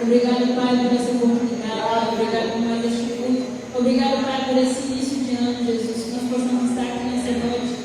Obrigado, Pai, por essa oportunidade. Obrigado por mais este culto. Obrigado, Pai, por esse início de ano, Jesus. Que nós possamos estar aqui nessa noite,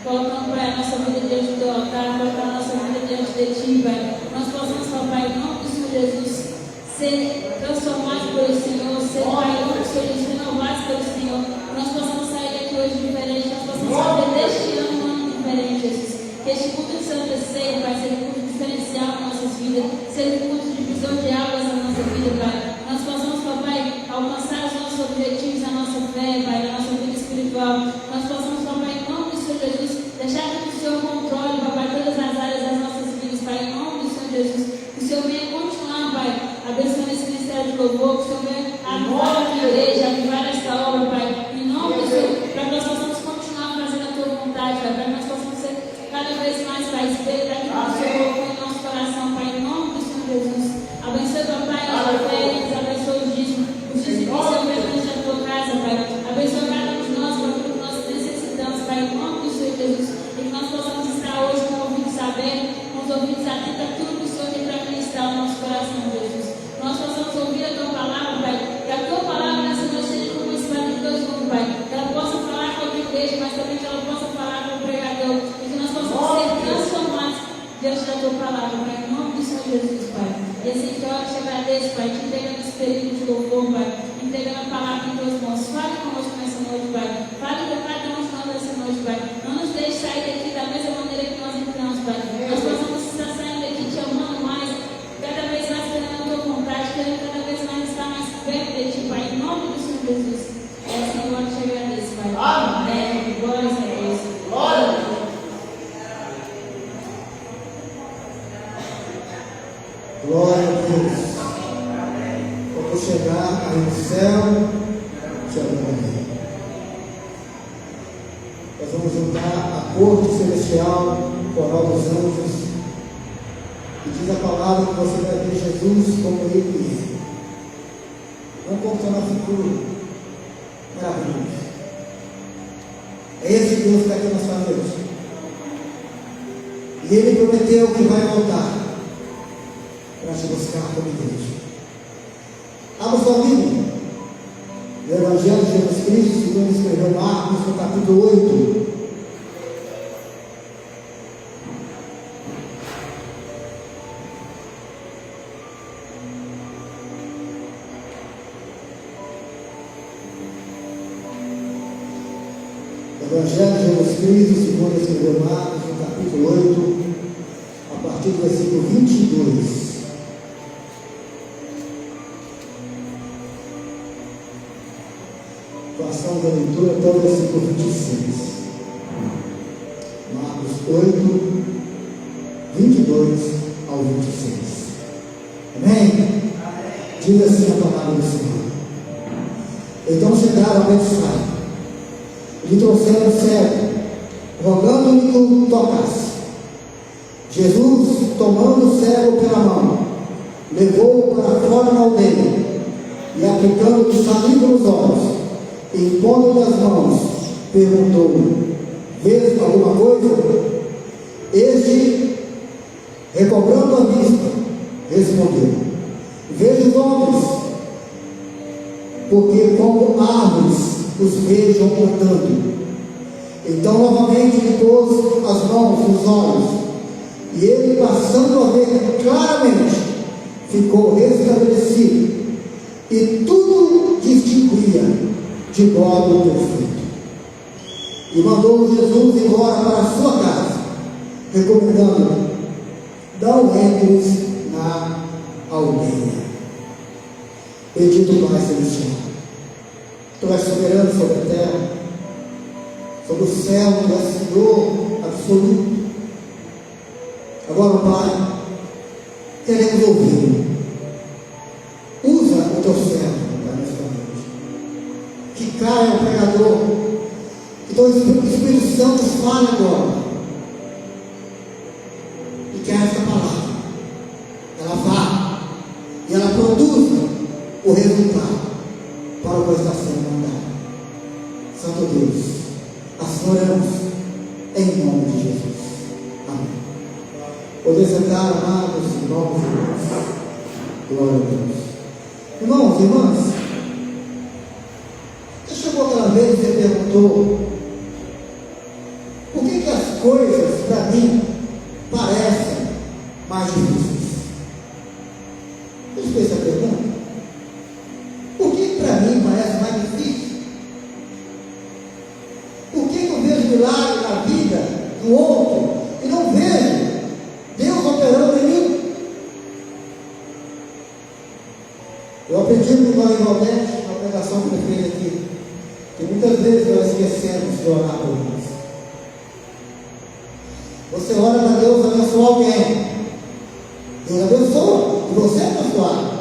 colocando, Pai, a nossa vida diante do altar, colocando a nossa vida diante de Ti, Pai. Nós possamos, Pai, em nome do Senhor Jesus, ser transformados pelo Senhor, ser, Pai, em nome do Senhor Jesus, renovados pelo Senhor. Nós possamos sair daqui hoje diferente, nós possamos fazer deste ano um ano diferente, Jesus. Que este culto de Santa Ceia, Pai, seja um culto diferencial nas nossas vidas, seja um culto de divisão de águas na nossa vida, Pai. Nós possamos, Pai, alcançar os nossos objetivos, a nossa fé, Pai, na nossa vida espiritual. Nós possamos, Pai, em nome do Senhor Jesus, deixar que o Senhor controle, Pai, todas as áreas das nossas vidas, Pai, em nome do Senhor Jesus. Que o Senhor venha continuar, Pai, abençoando esse ministério de louvor, que o Senhor venha avivar a igreja, avivar esta obra, Pai, em nome do Senhor, para que nós possamos continuar fazendo a Tua vontade, Pai, para que nós possamos ser cada vez mais, Pai, espelho daquilo que o Senhor colocou em nosso coração, Pai, em nome do Senhor Jesus. Abençoe, Pai, nossa fé, abençoe os dízimos que são presentes na Tua casa, Pai. Abençoe cada um de nós, Pai, tudo que nós necessitamos, Pai, em nome do Senhor Jesus. E que nós possamos estar hoje com ouvidos abertos, com os ouvidos atentos a tudo que o Senhor tem para ministrar no nosso coração, Jesus. Nós possamos ouvir a Tua palavra, Pai, que a Tua palavra nessa noite seja como uma espada de dois gumes, Pai. Que ela possa falar com a Tua igreja, mas também que ela possa falar com o pregador. E que nós possamos ser transformados diante da Tua palavra, Pai, em nome do Senhor Jesus, Pai. E assim que eu te agradeço, Pai, te entregando esse período de louvor, Pai, entregando a palavra em Tuas mãos. Fale conosco nessa noite, Pai. Fale com cada um de nós nessa noite, Pai. Não nos deixe sair daqui da mesma maneira que nós entramos, Pai. Nós possamos estar saindo daqui te amando mais, cada vez mais querendo a Tua vontade, querendo cada vez mais estar mais perto de Ti, Pai, em nome do Senhor Jesus. É assim que eu te agradeço, Pai. Amém. Glória a Deus. Glória a Deus. Glória a Deus. Quando chegar aí no céu, te agradecerei. Nós vamos juntar a corte celestial, coral dos anjos, e diz a palavra que você vai ver Jesus como Ele é. Não como só na figura. Maravilhoso. É esse Deus que está aqui na sua frente. E Ele prometeu que vai voltar para te buscar como igreja. Abra sua Bíblia. O Evangelho de Jesus Cristo, segundo escreveu Marcos, no capítulo 8. Evangelho de Jesus Cristo, segundo escreveu Marcos, no capítulo 8, a partir do versículo 22. Ação da leitura até o versículo 26. Marcos 8, 22 ao 26. Amém? Diga assim a palavra do Senhor. Então chegaram a Betsaida e lhe trouxeram o cego, rogando-lhe que o tocasse. Jesus, tomando o cego pela mão, levou-o para fora da aldeia e, aplicando-lhe saliva nos olhos, impondo-lhe as mãos, perguntou-lhe: vês alguma coisa? Este, recobrando a vista, respondeu: vejo os homens, porque como árvores os vejo andando. Então novamente lhe pôs as mãos nos olhos, e ele, passando a ver claramente, ficou restabelecido, e tudo distinguia de modo perfeito. E mandou Jesus embora para a sua casa, recomendando: não entres na aldeia. Bendito Pai Celestial, Tu és soberano sobre a terra, sobre o céu, Tu és Senhor absoluto. Agora, Pai, queremos ouvir. Usa o Teu servo para nesta noite. Que caia o pregador, que Então o Espírito Santo fala agora. E que essa palavra, ela vá e ela produza o resultado para o qual está sendo mandado. Santo Deus, assim oramos em nome de Jesus. Amém. Poder sentar, amados irmãos e irmãs. Glória a Deus. Irmãos e irmãs, você chegou aquela vez e você perguntou: por que as coisas para mim parecem mais difíceis? Você fez essa pergunta? Por que para mim parece mais difícil? Por que eu vejo milagre na vida do outro e não vejo Deus operando em mim? Eu aprendi com o irmão Valdete, na pregação que ele fez aqui, que muitas vezes nós esquecemos de orar por nós. Você ora para Deus abençoar alguém, Deus abençoa, e você é abençoado.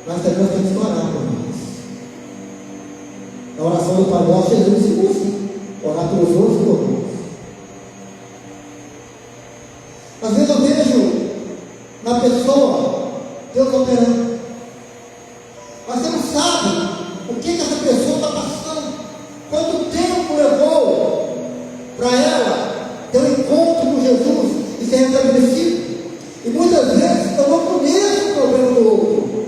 Mas também nós temos que orar por nós. Na oração do Pai Nosso, Jesus ensinou assim: orar pelos outros e por nós. Às vezes eu vejo na pessoa Deus operando, mas você não sabe o que essa pessoa está passando, quanto tempo levou para ela ter um encontro com Jesus e ser restabelecido. E muitas vezes eu não conheço o problema do outro.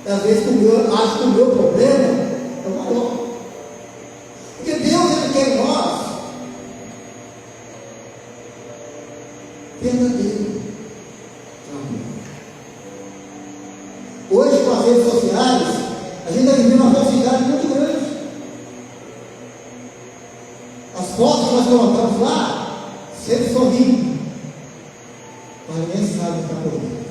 E às vezes acho que o meu problema é o maior. Porque Deus, Ele quer em nós verdadeiro amor. Hoje, com as redes sociais, a gente está vivendo uma falsidade muito grande. As fotos que nós colocamos lá, sempre sorrindo, mas ninguém sabe o que está por dentro.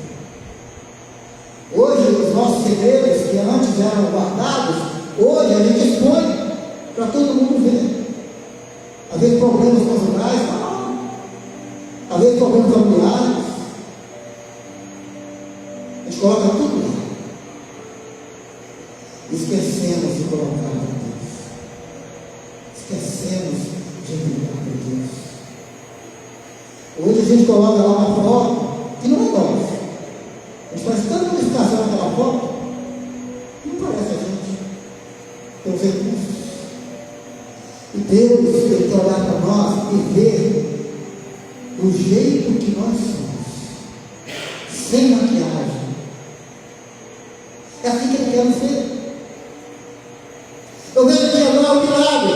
Hoje, os nossos segredos, que antes eram guardados, hoje a gente expõe para todo mundo ver. Às vezes problemas conjugais, às vezes problemas familiares, a gente coloca tudo lá. Esquecemos de colocar para Deus. Esquecemos de entregar para Deus. Hoje a gente coloca lá uma foto que não é nossa. A gente faz tanta modificação naquela foto que não parece a gente. Tem os recursos. E Deus tem que olhar para nós e ver do jeito que nós somos, sem maquiagem. É assim que Ele quer nos ver. Eu vejo que agora é um milagre.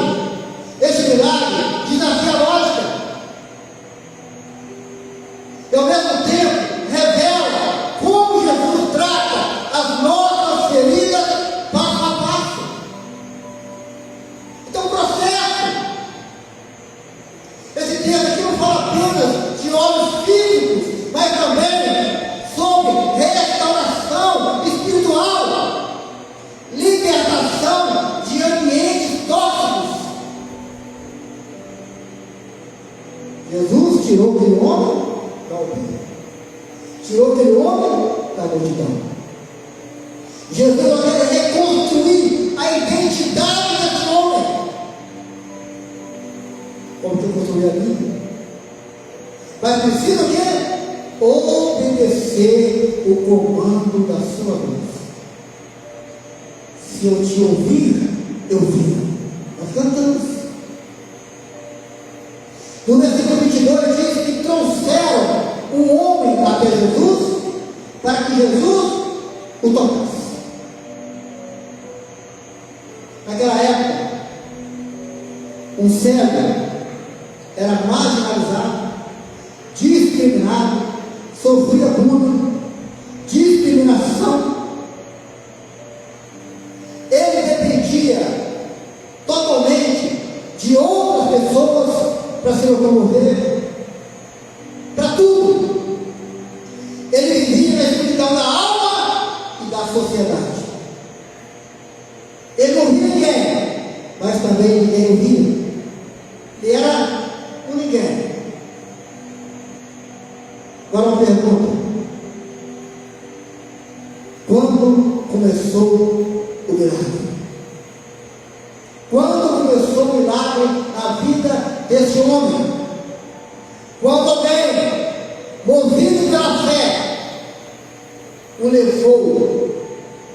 Esse milagre desafia a lógica. E ao mesmo tempo revela como Jesus trata as nossas feridas passo a passo. Então o processo, esse texto aqui não fala apenas de olhos físicos, mas também sobre restauração espiritual, libertação de ambientes tóxicos. Jesus tirou aquele homem da aldeia, tirou aquele homem da multidão. Jesus quer reconstruir a identidade desse homem. Como que construir a Bíblia? Mas precisa o quê? Obedecer o comando da sua voz. Se eu te ouvir, eu vi. Nós cantamos. No versículo 22 diz que trouxeram um homem até Jesus para que Jesus o tocasse. Naquela época, um cego era marginalizado, discriminado, sofria bullying, discriminação. Ele dependia totalmente de outras pessoas para se locomover, para tudo. Ele vivia na escuridão da alma e da sociedade. Ele não via ninguém, mas também ninguém o via. Ele era um ninguém. Agora uma pergunta: quando começou o milagre? desse homem. Quando alguém, movido pela fé, o levou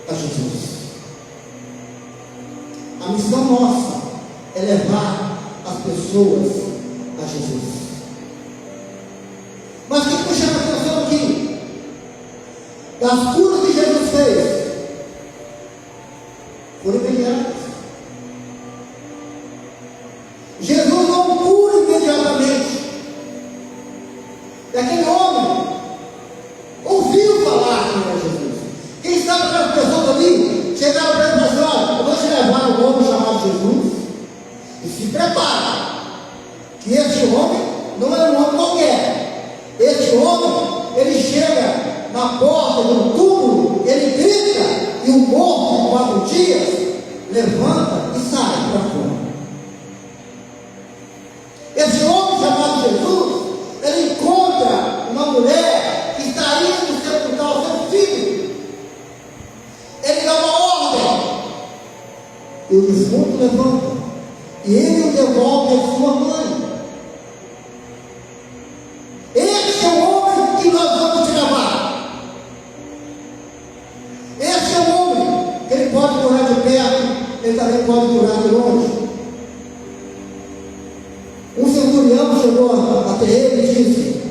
a Jesus. A missão nossa é levar as pessoas a Jesus. Mas o que me chama a atenção aqui? As curas que Jesus fez foram imediatas. Jesus não cura imediatamente. E aquele homem ouviu falar que era Jesus. Quem sabe que as pessoas ali chegaram para ele e falaram: olha, eu vou te levar um homem chamado Jesus, e se prepara, que esse homem não é um homem qualquer. Esse homem, ele chega na porta do túmulo, ele grita, e o morto de 4 dias levanta e sai para fora. Esse homem chamado Jesus, ele encontra uma mulher que está indo sepultar o seu filho. Ele dá uma ordem, e o defunto levanta, e ele o devolve à sua mãe. Esse é o homem que nós vamos te levar. Esse é o homem que ele pode curar de perto, ele também pode curar de longe. Um centurião chegou até ele e disse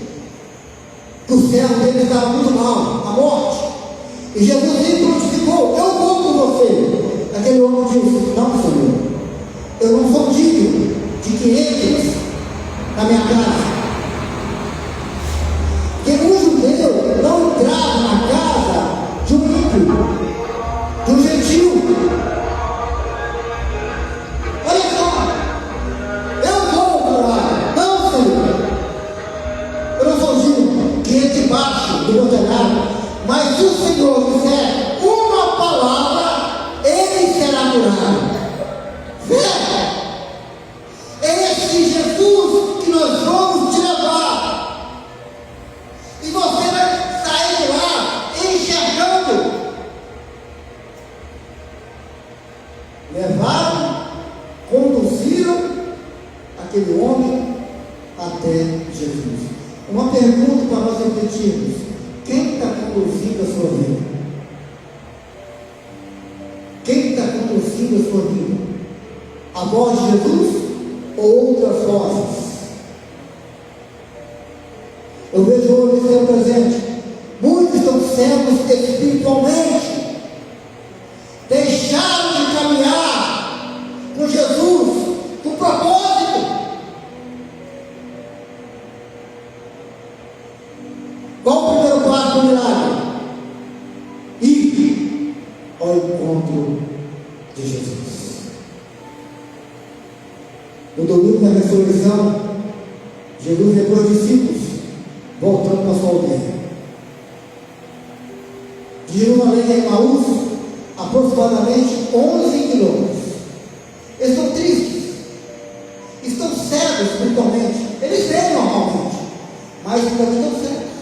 que o servo dele estava muito mal, a morte. E Jesus lhe prontificou: eu vou com você. Aquele homem disse: não, Senhor, eu não sou digno de que entres na minha casa. Porque um judeu não entrava na casa de um ímpio, de um gentil. Olha só, eu vou curar. Não, Senhor, eu não sou digno que entre debaixo do meu telhado, mas se o Senhor disser uma palavra, ele será curado. Fé! É esse Jesus que nós vamos te levar. E você vai sair de lá enxergando. Levaram, conduziram aquele homem até Jesus. Uma pergunta para nós refletirmos: quem está conduzindo a sua vida? Quem está conduzindo a sua vida? A voz de Jesus ou outras vozes? Eu vejo hoje esse seu presente. Muitos estão cegos espiritualmente. Deixaram de caminhar com Jesus, com propósito. Qual o primeiro passo do milagre? Ir ao encontro de Jesus. No domingo da ressurreição, Jesus levou os discípulos voltando para sua aldeia. De Jerusalém a Emaús, aproximadamente 11 quilômetros. Eles estão tristes, estão cegos espiritualmente. Eles veem normalmente, mas também estão cegos.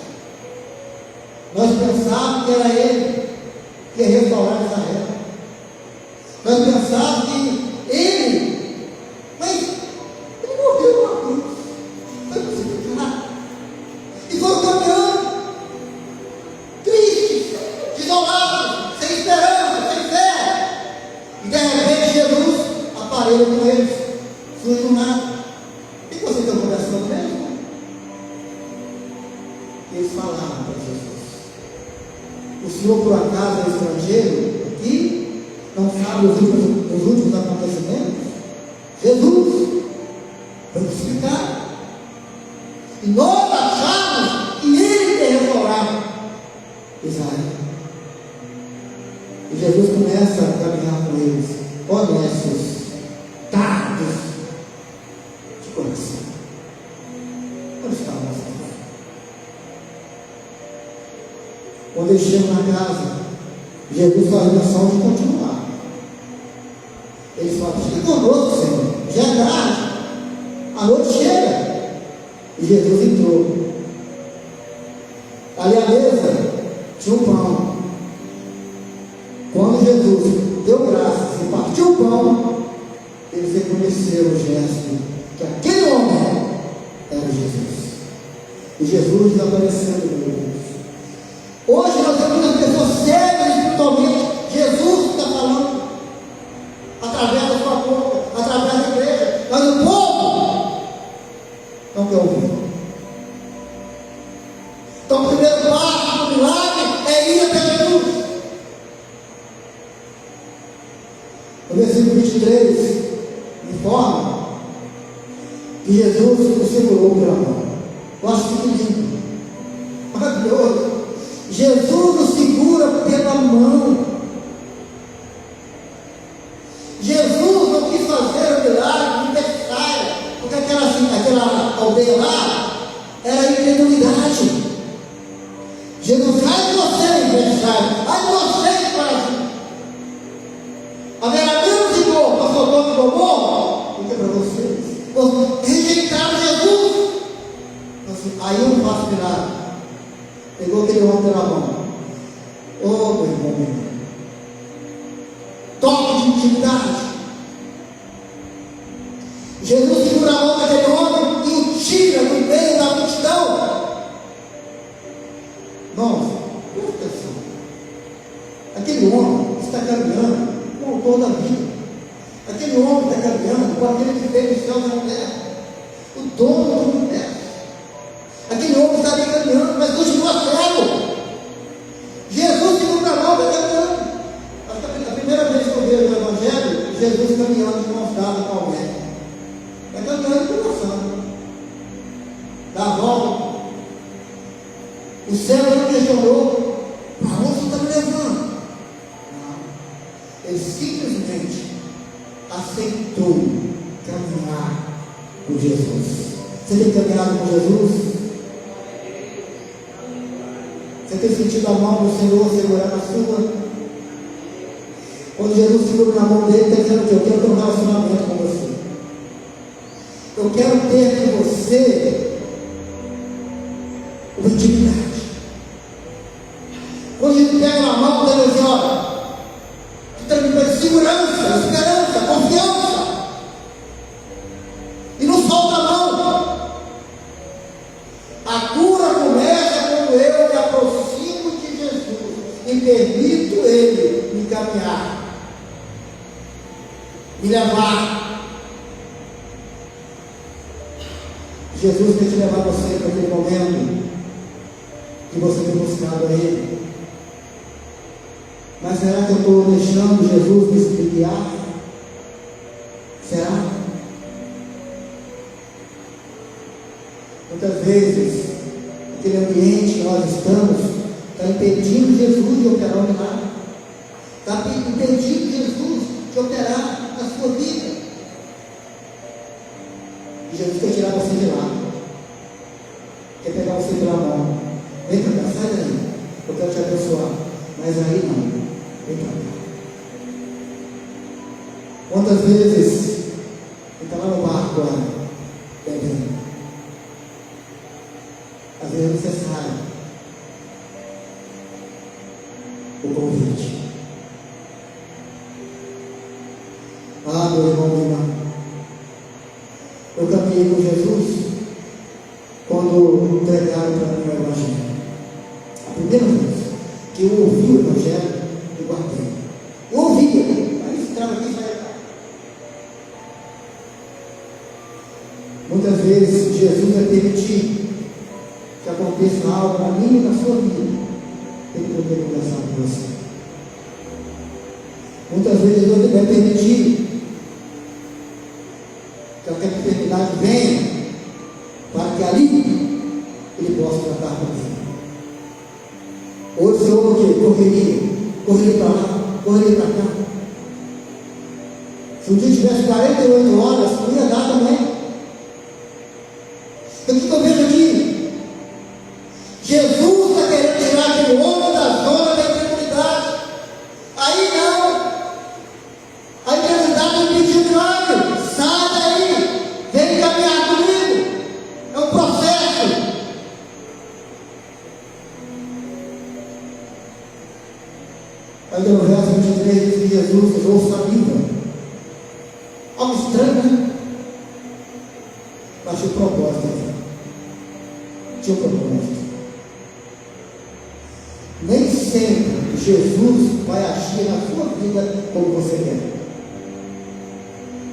Nós pensávamos que era ele que ia restaurar Israel. Nós pensávamos que ele, mas ele morreu na cruz, foi crucificado. E foram caminhando, tristes, isolados, sem esperança, sem fé. E de repente Jesus aparelha com eles, surge do nada. E vocês estão conversando mesmo? E eles falaram para Jesus: o senhor por acaso é estrangeiro aqui? Não sabe os últimos acontecimentos? Jesus foi crucificado. E nós achamos que ele ia restaurar Israel. E Jesus começa a caminhar com eles, honestos, tardos de coração. Onde está a nossa fé? Quando eles chegam na casa, Jesus faz menção de continuar. Eles falam: fica conosco, Senhor, já é tarde, a noite chega. E Jesus entrou. Ali à mesa tinha um pão. Quando Jesus deu graças e partiu o pão, eles reconheceram o gesto que aquele homem E Jesus desapareceu do meio. Hoje nós temos as pessoas cegas espiritualmente. Jesus está falando através da sua boca, através da igreja, mas o povo não quer ouvir. Então o primeiro passo do milagre é ir até Jesus. No versículo 23 informa que Jesus o segurou pela mão. Eu acho que lindo, maravilhoso. Jesus o segura pela mão. Jesus não quis fazer o milagre de Betsaida, porque aquela aldeia lá era incredulidade. Jesus, ai de vocês, Betsaida, ai de vocês, Brasil. Haverá menos de dor para Sodoma e Gomorra do que para vocês. Rejeitaram Jesus. Aí eu faço milagre. Pegou aquele homem pela mão. Oh, meu irmão, meu irmão. Toque de intimidade. Jesus segura a mão daquele homem e o tira do meio da multidão. Nossa, presta atenção. Aquele homem está caminhando com o autor da vida. Aquele homem está caminhando com aquele que fez o céu e a terra, o dono do universo. Aquele homem está ali caminhando, mas continua cego. Jesus segura a mão, está caminhando. A primeira vez que eu vejo o Evangelho, Jesus caminhando de mãos dadas com alguém. Está caminhando e conversando. Dá a volta. O céu não questionou: para onde você está me levando? Não. Ele simplesmente aceitou caminhar com Jesus. Você tem caminhado com Jesus? Você tem sentido a mão do Senhor segurando a sua? Quando Jesus segura na mão dele, está dizendo que eu quero ter um relacionamento com você. Eu quero ter com você uma intimidade. Quando ele pega na mão dele, ele diz: olha, tu tem que ter segurança, esperança, confiança. E não solta a mão. A cura começa quando eu me aproximo de Jesus e permito Ele me caminhar, me levar. Jesus tem que levar você para aquele momento que você tem buscado a Ele. Mas será que eu estou deixando Jesus me explicar? Será? Muitas vezes, aquele ambiente que nós estamos está impedindo Jesus de operar o milagre. Está impedindo Jesus de operar na sua vida. E Jesus quer tirar você de lá. Quer pegar você pela mão. Vem para cá, sai daí. Eu quero te abençoar. Mas aí não. Vem para cá. Quantas vezes ele está lá no barco, bebendo? Às vezes é necessário o convite. Ah, meu irmão, minha irmã, eu caminhei com Jesus quando entregaram para mim o Evangelho. A primeira vez que eu ouvi o Evangelho, eu guardei. Eu ouvia, aí entrava aqui e saia cá. Muitas vezes Jesus vai permitir que aconteça algo na minha e na sua vida, tem que poder conversar com você. Muitas vezes Deus vai permitir que aquela enfermidade venha, para que ali Ele possa tratar com você. Hoje você ouve o quê? Correria para lá, correria para cá. Se o dia tivesse 48 horas, não ia dar também. Então o que eu vejo aqui? Jesus está querendo tirar aquele homem da zona da incredulidade. Aí não. A incredulidade impediu o milagre. Sai daí. Vem caminhar comigo. É um processo. Aí no verso 23 diz que Jesus usou saliva. Algo estranho, né? Mas tinha propósito. tinha um propósito. Nem sempre Jesus vai agir na sua vida como você quer.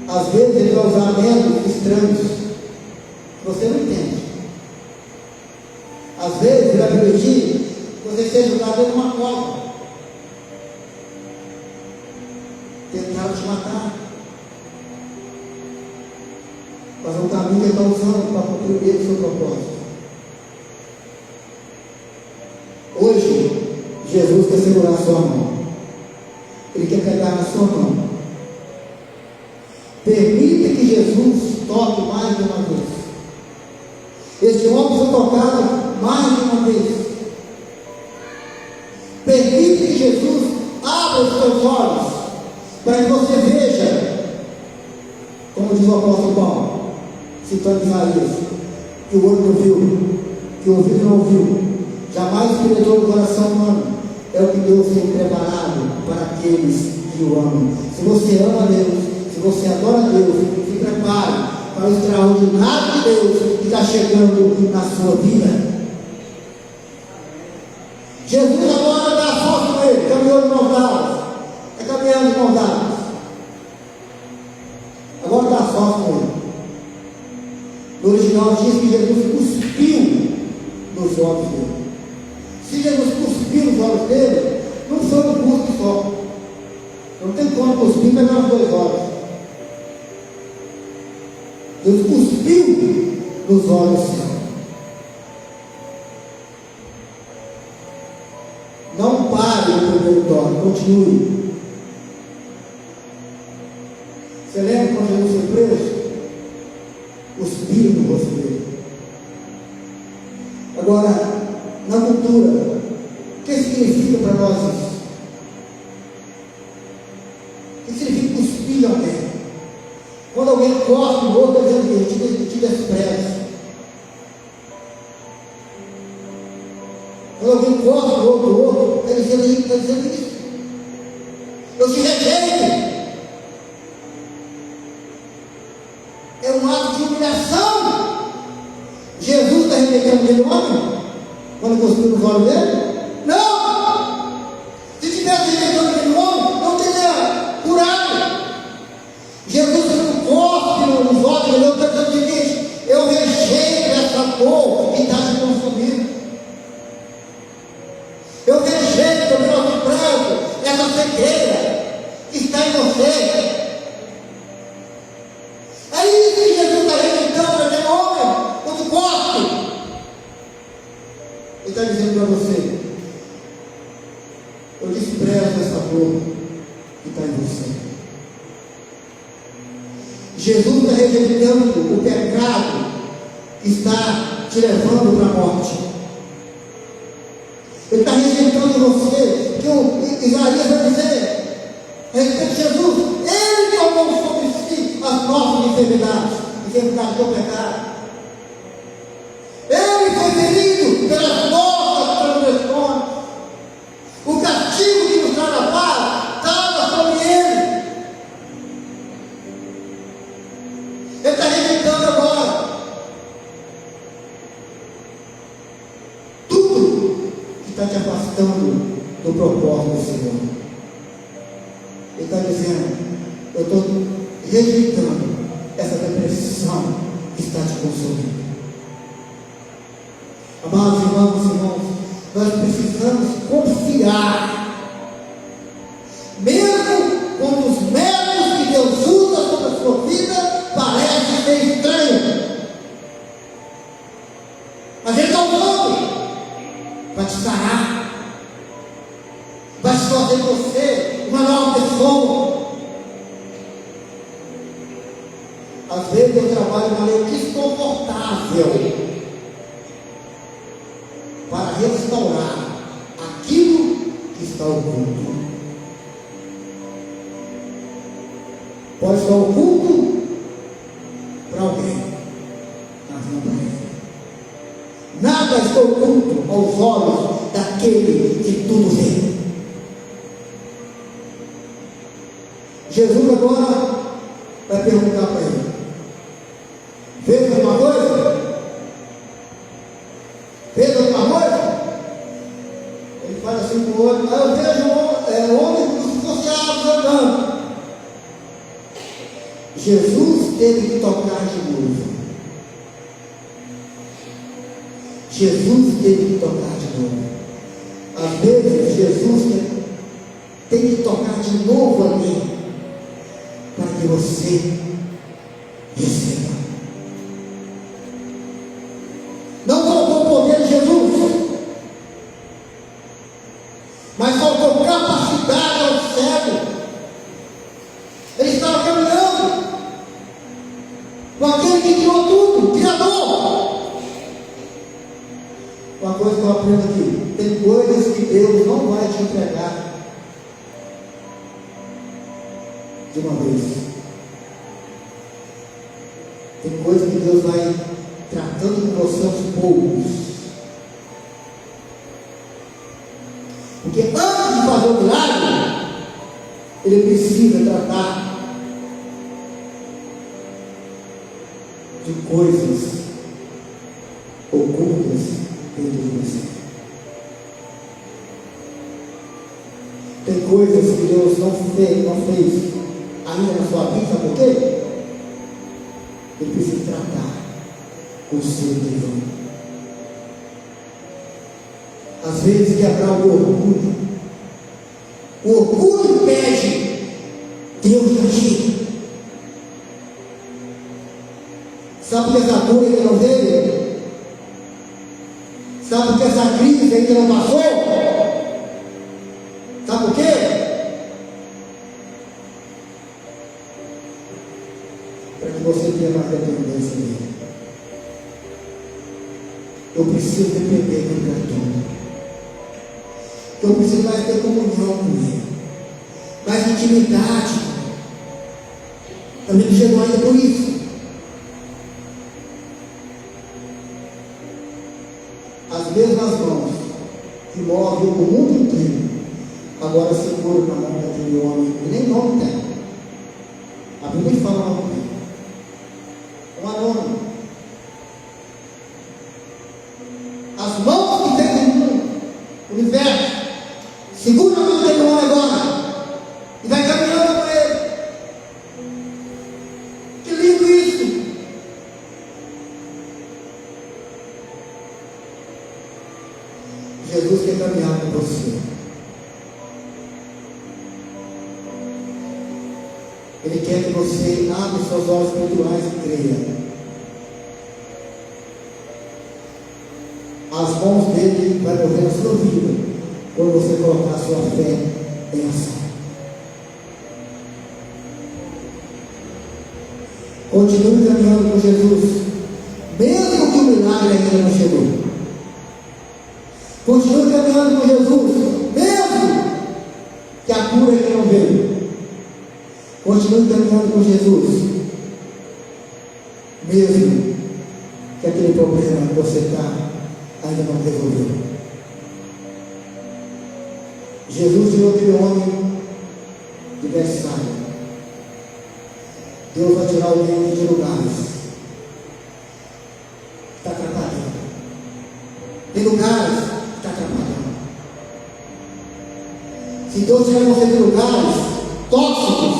Às vezes ele vai usar métodos estranhos que você não entende. Às vezes ele vai permitir que você seja jogado dentro de uma cova, tentaram te matar, mas é um caminho que ele está usando para cumprir o seu propósito. Hoje, Jesus quer segurar a sua mão. Ele quer pegar na sua mão. Permita que Jesus toque mais de uma vez. Este homem foi tocado mais de uma vez. Permita que Jesus abra os seus olhos, para que você veja, como diz o apóstolo Paulo, citando Isaías, que o olho não viu, que o ouvido não ouviu, jamais penetrou no coração humano. É o que Deus tem preparado para aqueles que o amam. Se você ama a Deus, se você adora a Deus, se prepare para o extraordinário de Deus que está chegando na sua vida. Jesus agora dá força com ele, caminhou de mãos dadas, é caminhando de mãos dadas. Agora dá força com ele. No original diz que Jesus cuspiu nos olhos dele. Se Jesus cuspiu nos olhos dele, não foi um cuspe só. Não tem como cuspir pegar os dois olhos. Deus cuspiu nos olhos seus. Não pare no primeiro toque, continue. Você lembra quando Jesus foi preso? Cuspiu no rosto dele. Agora, na cultura, o que significa para nós isso? O que significa cuspir alguém? Quando alguém cospe no outro, está dizendo que te despreza. Quando alguém cospe no outro, está dizendo isso. Eu te rejeito. É um ato de humilhação. Jesus está rejeitando aquele homem quando cuspiu nos olhos dele? Não! Se tivesse rejeitando aquele homem, não teria curado. Jesus não cospe nos olhos dele, está dizendo o seguinte: eu rejeito essa dor que está te consumindo. Eu rejeito o meu branco, essa cegueira que está em você. É isso que Jesus está rejeitando naquele homem, quando cospe. Ele está dizendo para você: eu desprezo essa dor que está em você. Jesus está rejeitando o pecado que está te levando para a morte. Ele está rejeitando você, que o Isaías vai dizer a respeito de Jesus: ele tomou sobre si as nossas enfermidades do pecado. Ele foi ferido pelas nossas transgressões. O castigo que nos traz a paz estava sobre ele. Ele está rejeitando agora tudo que está te afastando do propósito do Senhor. Ele está dizendo: eu estou rejeitando essa depressão que está te consumindo. Amados irmãos e irmãos, nós precisamos confiar, mesmo quando os métodos que Deus usa sobre a sua vida parecem ser estranhos. Mas Ele está usando para te sarar, para te fazer você uma nova pessoa. Às vezes eu trabalho de maneira desconfortável para restaurar aquilo que está oculto. Pode estar oculto para alguém, mas não para ele. Nada está oculto aos olhos daquele que tudo vê. Jesus agora vai perguntar para ele: fez alguma coisa? Jesus teve que tocar de novo. Jesus teve que tocar de novo. Às vezes, Jesus tem que tocar de novo ali, para que você receba. Não faltou poder de Jesus, mas faltou capacidade ao cego. Ele estava caminhando com aquele que criou tudo, Criador. Uma coisa que eu aprendo aqui: tem coisas que Deus não vai te entregar de uma vez. Tem coisas que Deus vai tratando com você aos poucos. Porque antes de fazer o milagre, Ele precisa tratar de coisas ocultas dentro de você. Tem coisas que Deus não fez ainda na sua vida, sabe por quê? Ele precisa tratar com o seu interior. Às vezes quebrar o orgulho. O orgulho pede Deus agir. Sabe por que essa cura ainda não veio? Sabe por que essa crise ainda não passou? Sabe por quê? Para que você tenha mais dependência dele. Eu preciso depender dele para tudo. Eu preciso mais ter comunhão com ele, mais intimidade. Também chegou ainda por isso. As mesmas mãos que movem o mundo inteiro agora seguram na mão daquele homem que nem nome tem. A Bíblia fala o nome dele. Um anônimo. As mãos que tem no mundo, universo, segura a mão daquele homem agora e vai caminhando com ele. Que lindo isso! Jesus quer caminhar com você. Ele quer que você abra os seus olhos espirituais e creia. As mãos dele vai mover a sua vida quando você colocar a sua fé em ação. Continue caminhando com Jesus, mesmo que o milagre ainda não chegou. Continue caminhando com Jesus, mesmo que a cura ainda não veio. Continue caminhando com Jesus, mesmo que aquele problema que você está ainda não resolveu. Jesus tirou aquele homem de Betsaida. Deus vai tirar alguém de lugares que está atrapalhando. Tem lugares que está atrapalhando. Se Deus tirar você de lugares tóxicos,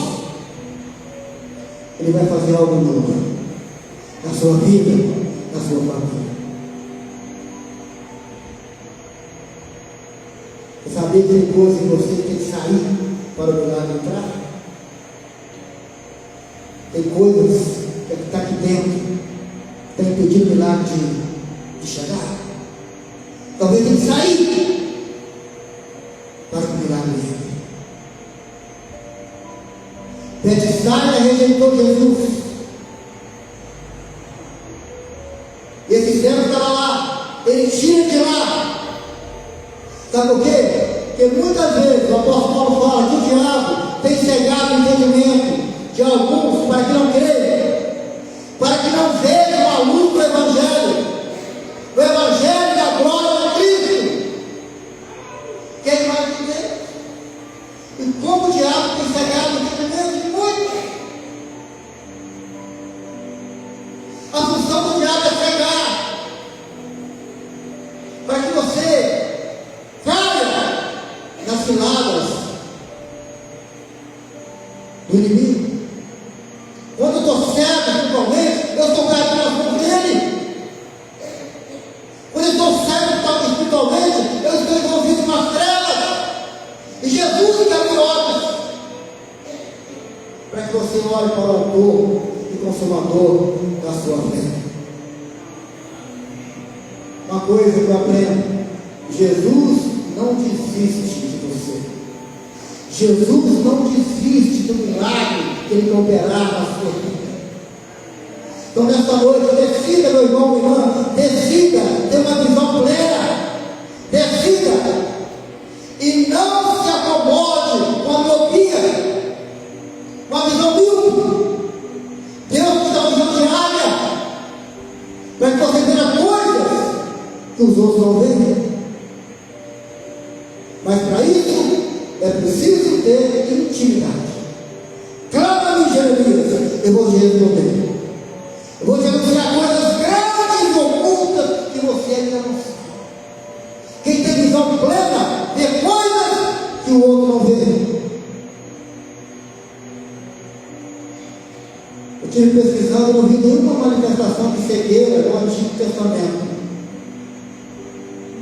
Ele vai fazer algo novo na sua vida, na sua família. Você sabia que tem coisa que você tem que sair para o milagre entrar? Tem coisas que está aqui dentro, que está impedindo o milagre de chegar. Talvez tem que sair para que o milagre entre. Betsaida rejeitou Jesus. E esse cego estava lá, ele tinha de ir lá. Sabe por quê? Porque muitas vezes o apóstolo Paulo fala que o diabo tem cegado o entendimento de alguns para que não creiam, para que não vejam a luz do Evangelho, o Evangelho da glória de Cristo. Quem vai entender? E como o diabo tem cegado o entendimento de muitos? A função do diabo é cegar, para que você caia nas ciladas do inimigo. Quando cego espiritualmente, eu estou caindo nas mãos dele. Quando eu estou cego espiritualmente, eu estou envolvido nas trevas. E Jesus que abre olhos, para que você olhe para o autor e consumador da sua fé. Uma coisa que eu aprendo: Jesus não desiste de você. Jesus não desiste do milagre que Ele quer operar na sua vida. Então, nesta noite, decida, meu irmão, minha irmã, decida ter uma visão plena. Decida. E não se acomode com a miopia, com a visão míope. Deus te dá uma visão diária, para que você veja coisas que os outros não veem. Mas para isso é preciso ter intimidade. Clama-me, Jeremias, eu vou te responder. Eu vou te anunciar coisas grandes e ocultas que você ainda não sabe. Quem tem visão plena vê coisas que o outro não vê. Eu tive pesquisando e não vi nenhuma manifestação de cegueira no Antigo Testamento.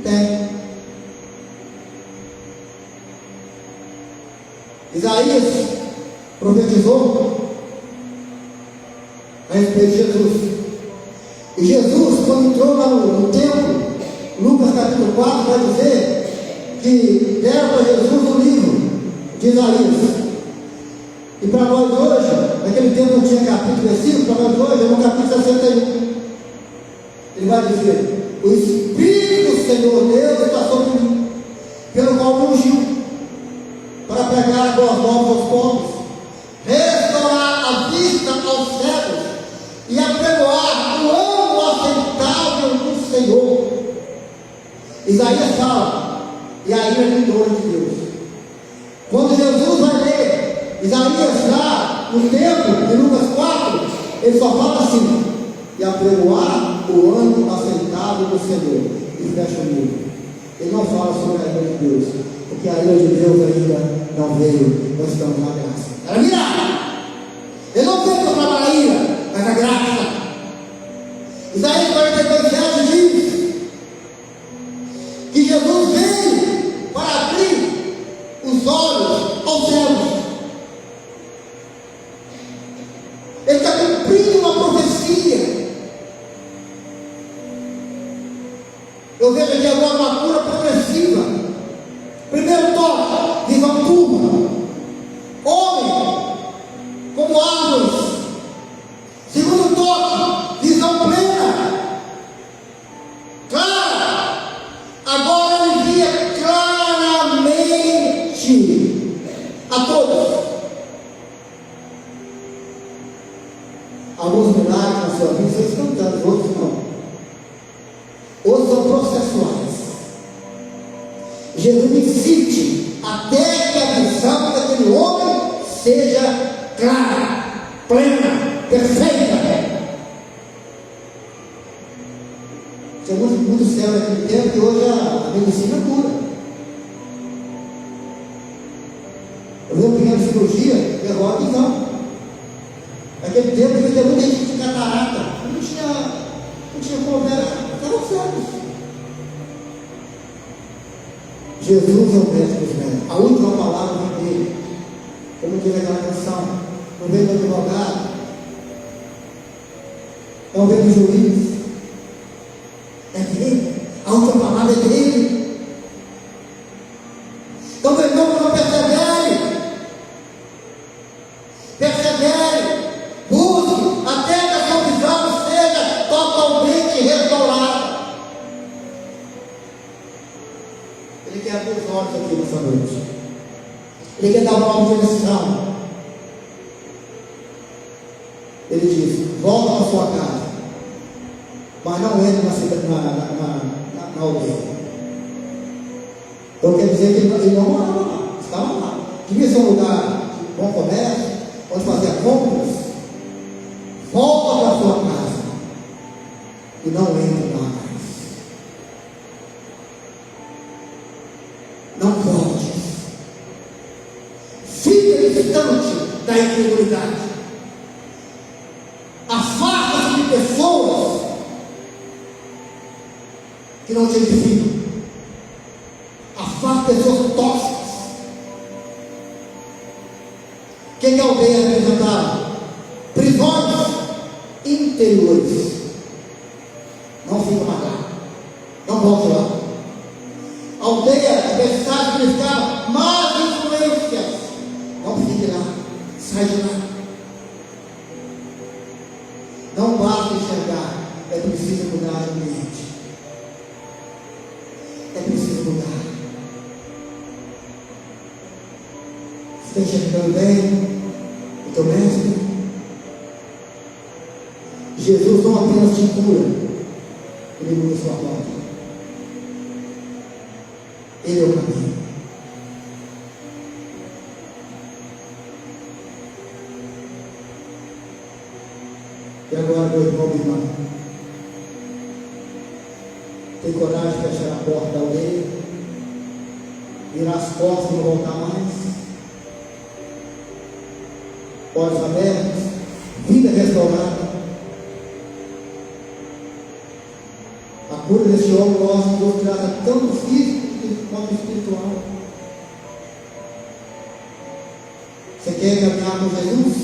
Tem. Isaías profetizou a respeito de Jesus. E Jesus, quando entrou lá no templo, Lucas capítulo 4 vai dizer que deram para Jesus o livro de Isaías. E para nós hoje, naquele tempo não tinha capítulo e versículo, para nós hoje é no capítulo 61. Ele vai dizer: o Espírito do Senhor Deus está sobre mim, pelo qual me ungiu, para pregar boas novas aos pobres, restaurar a vista aos cegos e apregoar o ano aceitável do Senhor. Isaías fala, e a ira vindoura de Deus. Quando Jesus vai ler Isaías lá no templo, em Lucas 4, ele só fala assim: e apregoar o ano aceitável do Senhor, e fecha o livro. Ele não fala sobre a ira de Deus, porque a ira de Deus ainda não veio. Nós estamos na graça. Era mirar. Ele não veio para trabalhar a ira, mas a graça. Isaías 42:7 diz que Jesus veio para abrir os olhos aos céus. Ele está cumprindo uma profecia. Eu vejo aqui agora uma cura progressiva. Primeiro toque, visão turva. Homem, como árvores. Segundo toque, visão plena. Clara. Agora ele via claramente a todos. Alguns milagres na sua vida são instantâneos, outros não. Outros são processuais. Jesus insiste até que a visão daquele homem seja clara, plena, perfeita. Tinha muito céu naquele tempo que hoje a medicina cura. Eu vi uma pequena cirurgia e agora não. Naquele tempo ele teve muita gente de catarata, não tinha problema. Estavam cegos. Jesus é o médico dos médicos. A última palavra vem dele. Como diz aquela canção, não vem do advogado, não vem do juiz, é dele. A última palavra é dele. Então, meu irmão, não persevere. Persevere. Busque até que a sua visão seja totalmente restaurada. Ele quer abrir os olhos aqui nessa noite. Ele quer dar uma nova direção. Ele diz: volta para sua casa, mas não entre na aldeia. Então quer dizer que ele não morava lá, estava lá. Devia ser um lugar de bom comércio, onde fazia compras. Volta para sua casa e não entre lá mais. Não volte. Fica distante da incredulidade. que não te edificam. Afasta pessoas tóxicas. O que a aldeia representava? Prisões interiores. Não fica mais lá. Não volte lá. A aldeia, adversário cristão, más influências. Não fique lá. Sai de lá. Não basta enxergar. É preciso mudar de ambiente. É preciso mudar. Você está enxergando bem o teu mestre? Jesus não apenas te cura, Ele muda sua rota. Ele é o caminho. E agora, meu irmão e irmã, tem coragem de fechar a porta da aldeia, virar as portas e não voltar mais? Olhos abertos, vida restaurada. A cura desse homem, nosso Deus trata tanto físico quanto espiritual. Você quer caminhar com Jesus?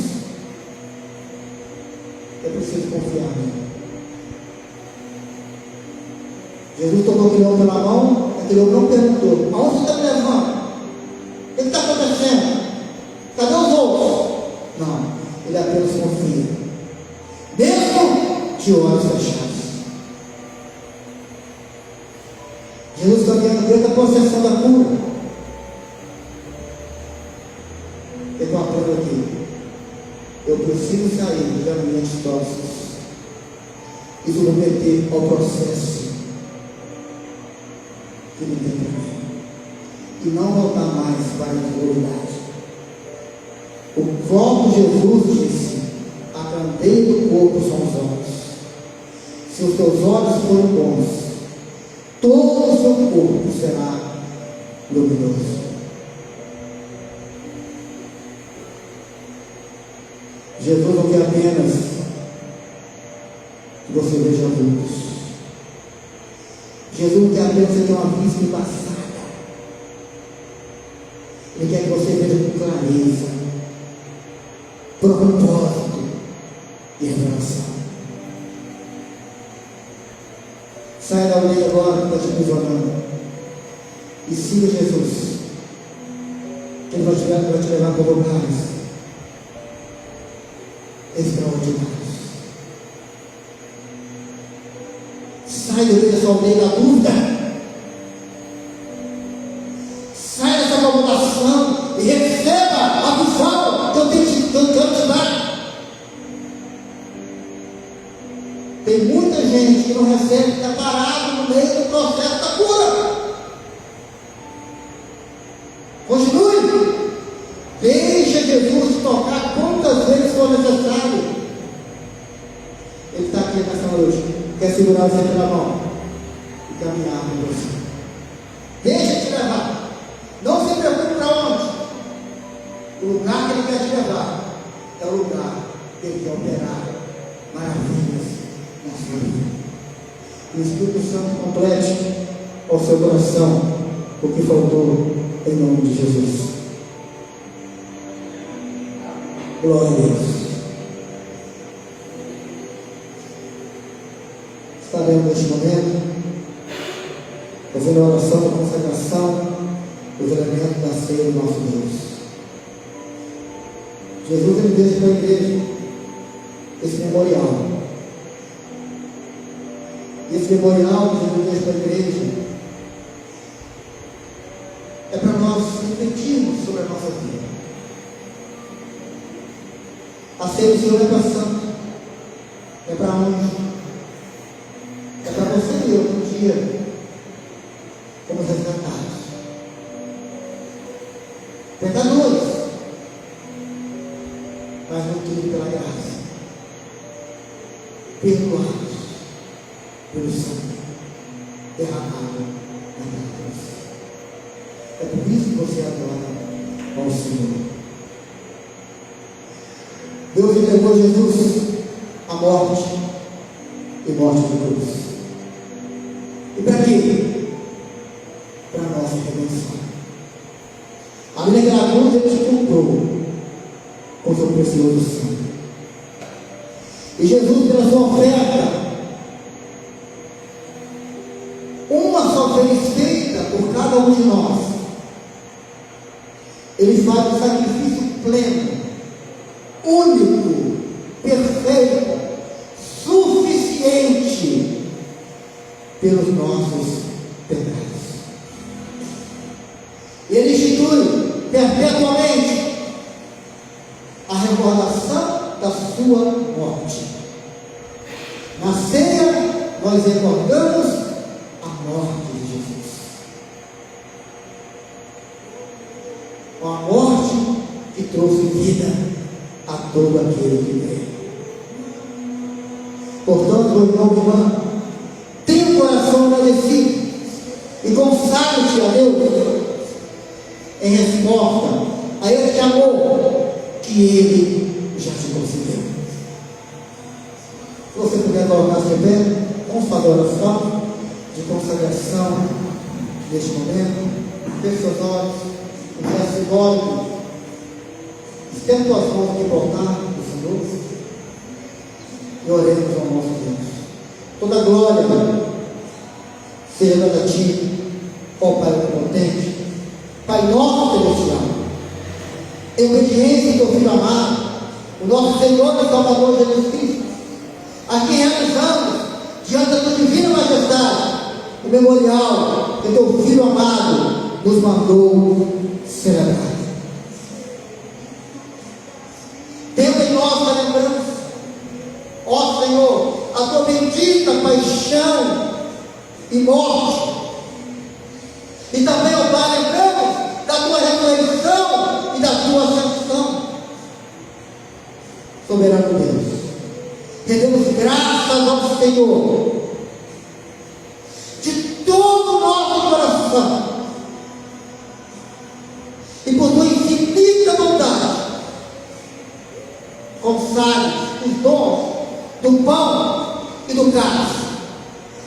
É preciso confiar nele. Jesus tomou aquele homem pela mão, aquele homem não perguntou: aonde você está me levando? O que está acontecendo? Cadê os outros? Não, ele apenas confia, mesmo de olhos fechados. Jesus caminhando dentro da processão da cura. Eu estou aprendendo aqui. Eu preciso sair de ambientes tóxicos e submeter ao processo que me tem para mim. E não voltar mais para a integridade. O próprio Jesus disse: a candeia do corpo são os olhos. Se os teus olhos forem bons, todo o seu corpo será luminoso. Jesus não quer apenas que você veja luz. Jesus não quer apenas que você tenha uma vista embaçada. Ele quer que você veja com clareza, propósito e revelação. Sai da aldeia agora que está te aprisionando e siga Jesus. Ele vai te levar para lugares extraordinários. Sai dessa aldeia da dúvida. Sai dessa acomodação e receba a visão que eu quero te dar. Tem muita gente que não recebe, está parado no meio do processo da cura. Continue. Deixa Jesus te tocar quantas vezes for necessário. Ele está aqui nessa noite. Quer segurar você pela mão e caminhar com você. Deixa te levar. Não se preocupe para onde. O lugar que Ele quer te levar é o lugar que Ele quer operar maravilhas na sua vida. O Espírito Santo complete ao seu coração o que faltou, em nome de Jesus. Glória a Deus. Estaremos neste momento fazendo a oração da consagração dos elementos da ceia do nosso Deus. Jesus, Ele deixa para a igreja esse memorial. E esse memorial que Jesus deixa para a igreja é para nós refletirmos sobre a nossa vida. A ceia do Senhor é para santo, é para anjo, é para você e eu um dia, como resgatados, pecadores, mas não tudo pela graça, perdoados pelo sangue derramado naquela cruz. É por isso que você adora ao Senhor. Deus entregou Jesus à morte e morte de cruz. E E para quê? Para a nossa redenção. A Bíblia que na cruz ele te comprou com seu precioso sangue. E Jesus, pela sua oferta, uma só vez feita por cada um de nós, ele faz um sacrifício pleno, único, perfeito, suficiente pelos nossos pecados. Ele institui perpetuamente a recordação da sua morte. Na ceia, nós recordamos a morte de Jesus. Uma morte que trouxe vida a todo aquele que crê. Portanto, meu irmão e irmã, tenha o coração agradecido e consagre-te a Deus em resposta a esse amor que Ele já te concedeu. Se você puder colocar-se de pé, vamos fazer a oração de consagração neste momento. Feche seus olhos, um gesto simbólico. Estenda tuas mãos aqui para o altar do Senhor e oremos ao nosso Deus. Toda glória seja dada a Ti, ó Pai Onipotente, Pai nosso celestial, em obediência ao Teu Filho amado, o nosso Senhor e Salvador Jesus Cristo, a quem realizamos diante da Tua divina majestade o memorial que Teu Filho amado nos mandou celebrar. Tendo em nossa lembrança, ó Senhor, a Tua bendita paixão e morte, e também, ó Pai, lembramos da Tua ressurreição e da Tua ascensão. Soberano Deus, rendemos graças ao Senhor de todo o nosso coração e por Tua infinita bondade consagre os dons do pão e do cálice,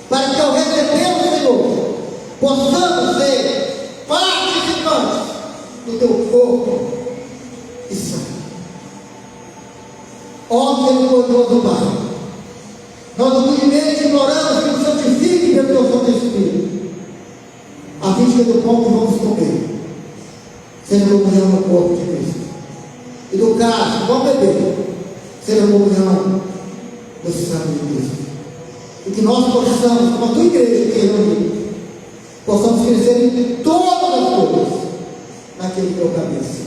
para que ao recebê-lo, Senhor, possamos ser participantes do Teu corpo e sangue. Ó misericordioso Pai, nós humildemente imploramos que nos santifique pelo Teu Santo Espírito, a fim de que do pão que vamos comer seja comunhão no corpo de Cristo, e do cálice que vamos beber seja comunhão do sangue de Cristo. E que nós possamos, como a Tua igreja que reuniu, possamos crescer em todas as coisas naquele que é o cabeça,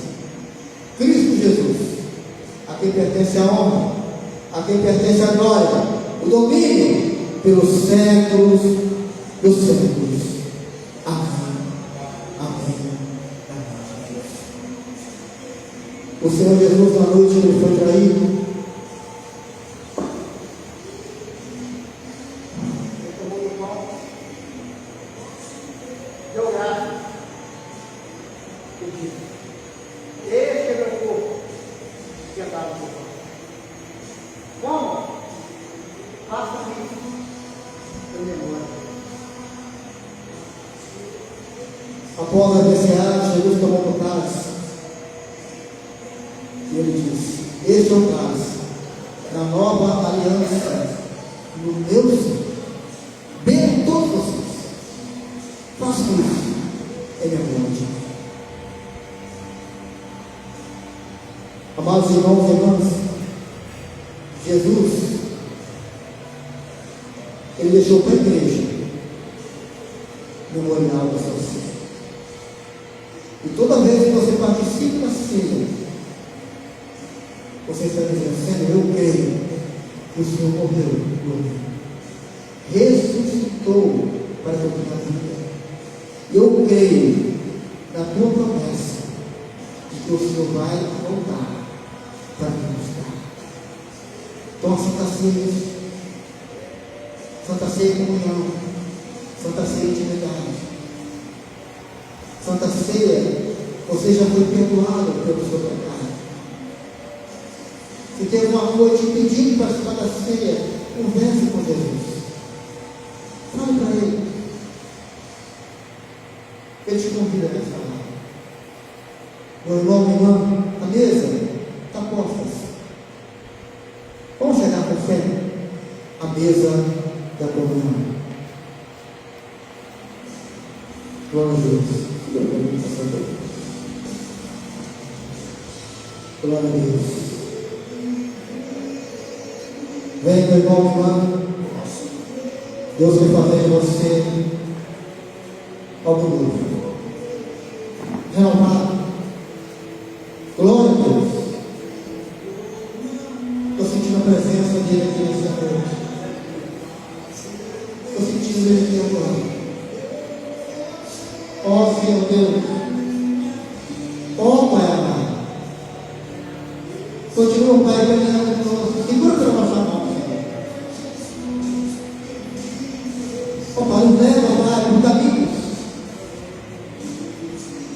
Cristo Jesus, a quem pertence a honra, a quem pertence a glória, o domínio pelos séculos dos séculos. Amém. Amém. Amém. O Senhor Jesus, na noite, Ele foi traído. Após a descerrada, Jesus tomou o cálice e Ele disse: este é o cálice da nova aliança no meu sangue. Bebam todos vocês, façam isso em memória. Amados irmãos e irmãs, Jesus, Ele deixou para a igreja memorial da sua ceia. E toda vez que você participa da ceia, você está dizendo: Senhor, eu creio que o Senhor morreu por mim, ressuscitou para que eu tenha vida. Eu creio na Tua promessa de que o Senhor vai voltar para me buscar. Então, a Santa Ceia, Santa Ceia comunhão, Santa Ceia intimidade, Santa Ceia, você já foi perdoado pelo seu pecado. Se teve uma noite pedindo para participar da ceia, converse com Jesus. Fale para Ele. mesa da comunhão. Glória a Deus. Glória a Deus. Vem, meu irmão, meu irmão. Deus vai fazer de você algo novo. Renovado. Glória a Deus. Estou sentindo a presença dele aqui nessa noite. Estou sentindo ele aqui agora. Ó Senhor Deus. Ó Pai amado. Continua, Pai, caminhando conosco. Segura pela nossa mão, Senhor. Ó Pai, nos leva, Pai, por caminhos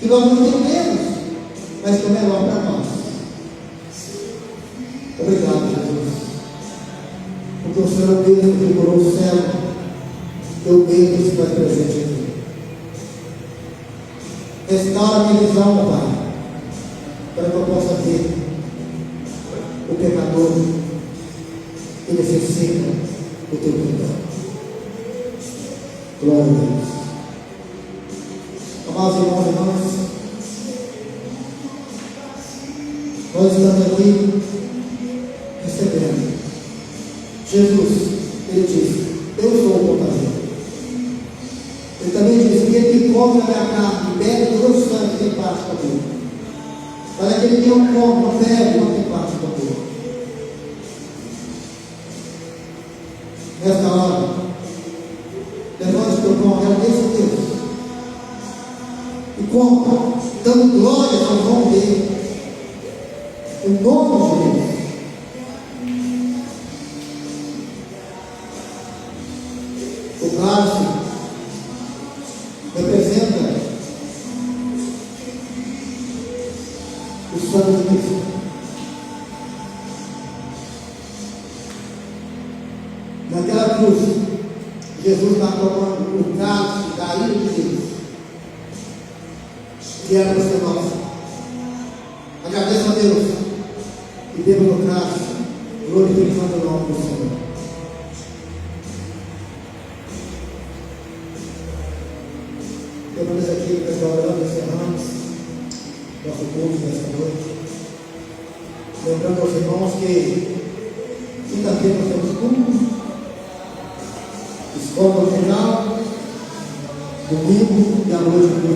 que nós não entendemos, mas que é melhor para nós. Obrigado, Jesus. Porque o Senhor é o Deus que curou o céu, e o Deus que se faz presente aqui. Restaura a minha visão, meu Pai, para que eu possa ver o pecador que necessita do teu perdão. Glória a Deus. Amados irmãos e irmãs, nós estamos aqui recebendo. Jesus, ele disse: eu sou o portador. Ele também disse: aquele que come a minha carne e bebe do meu sangue tem parte comigo. Mas aquele que não come, não bebe, não tem parte comigo. Nesta hora, levante o teu pão, agradeça a Deus. E como? Dando glória ao nome dele. O nome de Deus. O cálice representa o sangue de Cristo. Naquela cruz, Jesus está tomando o cálice da ira de Deus, que era para ser nossa. Agradeça a Deus e beba no cálice, glorificando o nome do Senhor. Terminamos aqui, pessoal, orando, encerramos nosso culto nesta noite. Lembrando aos irmãos que quinta-feira nós temos culto, escola no final, domingo e à noite.